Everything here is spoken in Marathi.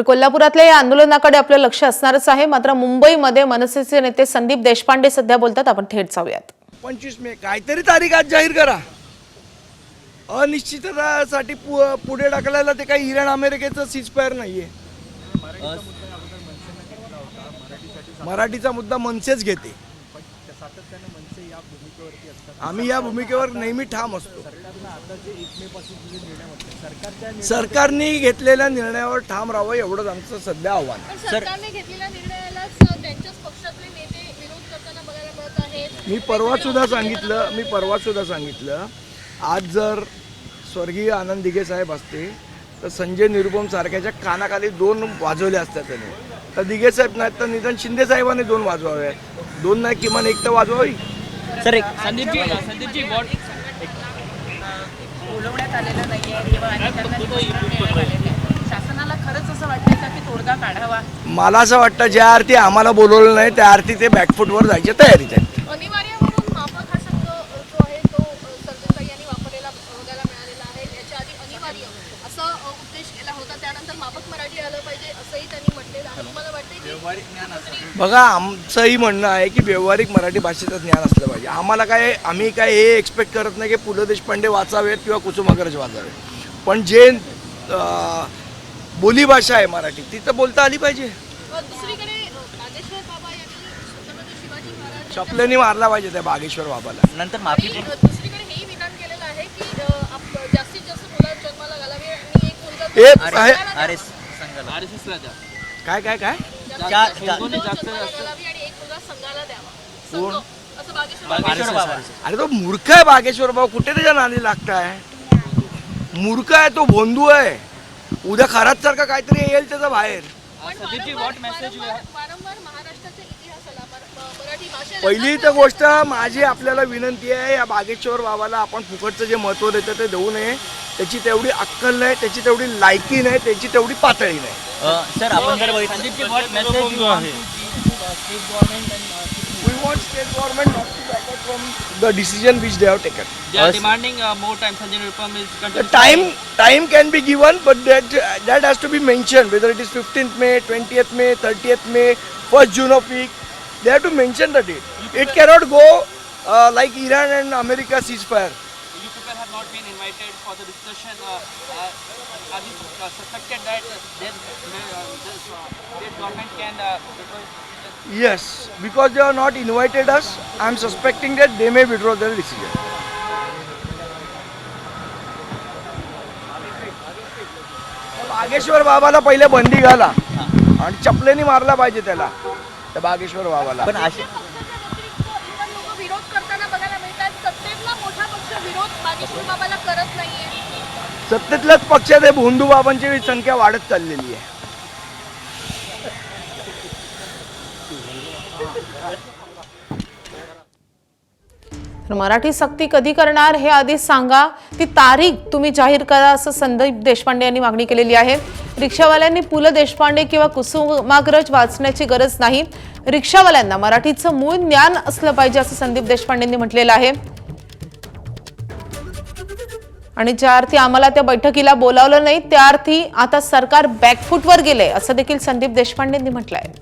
तर कोल्हापुरातल्या या आंदोलनाकडे आपलं लक्ष असणारच आहे। मात्र मुंबईमध्ये मनसेचे नेते संदीप देशपांडे सध्या बोलतात, आपण थेट जाऊयात। 25 मे काहीतरी तारीख आज जाहीर करा। अनिश्चिततासाठी पुढे ढकलायला ते काही इराण अमेरिकेचं सीजफायर नाहीये। मराठीचा मुद्दा मनसेच घेते। आम्ही या भूमिकेवर नेहमी ठाम असतो। सरकारने घेतलेल्या निर्णयावर ठाम राहावं एवढंच आमचं सध्या आव्हान आहे। सरकारने घेतलेल्या निर्णयालाच त्यांच्याच पक्षातले नेते विरोध करताना बघायला मिळत आहेत। मी परवा सुद्धा सांगितलं आज जर स्वर्गीय आनंद दिघे साहेब असते तर संजय निरुपम सारख्याच्या कानाखाली 2 वाजवले असतात त्यांनी। तर दिघे साहेब नाही तर निधन शिंदे साहेबांनी 2 वाजवावे, 2 नाही किमान 1 तर वाजवावी। सर एक संदीपजी बोलवण्यात आलेलं नाहीये किंवा शासनाला खरंच असं वाटतं का की तोडगा काढावा? मला असं वाटतं ज्या अर्थी आम्हाला बोलवलं नाही त्या अर्थी ते बॅकफुटवर जायच्या तयारीत आहेत। अनिवार्य म्हणून माफक हा शब्द जो आहे तो सर्जनताई यांनी वापरलेला बघायला मिळालेला आहे। याच्या आधी अनिवार्य असा उद्देश केला होता, त्यानंतर माफक मराठी आलं पाहिजे असंही त्यांनी म्हटलेलं आहे। मला वाटतं की बघा आमचंही म्हणणं आहे की व्यावहारिक मराठी भाषेचं ज्ञान असलं पाहिजे। आम्ही काय हे एक्सपेक्ट करत नाही की पु ल देशपांडे वाचावेत किंवा कुसुमाग्रज वाचावेत, पण जे बोलीभाषा आहे मराठी ती तर बोलता आली पाहिजे। दुसरीकडे बागेश्वर बाबा यांनी छत्रपती शिवाजी महाराज चपल्याने मारला पाहिजे त्या बागेश्वर बाबाला। नंतर माफी आणि दुसरीकडे हेही विधान केलेलं आहे की जास्तीत जास्त मुलं जन्माला घालावी आणि एक मुलगा काय घालावी आणि एक मुलगा संघाला द्यावा। संघ असं बागेश्वर बाबा अरे तो मूर्ख आहे बागेश्वर बाबा, कुठे त्याच्या नादी लागताय? मूर्ख आहे तो, भोंदू आहे। उद्या खरात सारखा काहीतरी येईल त्याचा बाहेर। वारंवार महाराष्ट्राच्या इतिहासाला मराठी भाषेला पहिली तर गोष्ट माझी आपल्याला विनंती आहे, या बागेश्वर बाबाला आपण फुकटचं जे महत्त्व देतं ते देऊ नये। त्याची तेवढी अक्कल नाही, त्याची तेवढी लायकी नाही, त्याची तेवढी पातळी नाही। सर आपण जर बघितलं We want state government not to back out from the decision which they have taken. They are demanding more time. Sanjay Nirupam is The time can be given, but that has to be mentioned. Whether it is 15th May, 20th May, 30th May, 1st June of week, they have to mention the date. It cannot go like Iran and America ceasefire. You people have not been invited for the discussion. Are you suspected that this state government can Yes, because they have not invited us, I am suspecting that they may withdraw their decision. Bageshwar बाबाला पहिले बंदी घाला आणि चपलेनी मारला पाहिजे त्याला, त्या बागेश्वर बाबाला। पण असे लोक विरोध करताना बघायला मिळतात। सत्तेतला मोठा पक्ष विरोध बागेश्वर बाबाला करत नाहीये। सत्तेतल्याच पक्षात हे भोंदू बाबांची संख्या वाढत चाललेली आहे। मराठी सक्ती कधी करणार हे आधीच सांगा, ती तारीख तुम्ही जाहीर करा असं संदीप देशपांडे यांनी मागणी केलेली आहे। रिक्षावाल्यांनी पु ल देशपांडे किंवा कुसुमाग्रज वाचण्याची गरज नाही, रिक्षावाल्यांना मराठीचं मूळ ज्ञान असलं पाहिजे असं संदीप देशपांडेंनी म्हटलेलं आहे। आणि ज्या अर्थी आम्हाला त्या बैठकीला बोलावलं नाही त्या अर्थी आता सरकार बॅकफुटवर गेले असं देखील संदीप देशपांडेंनी म्हटलंय।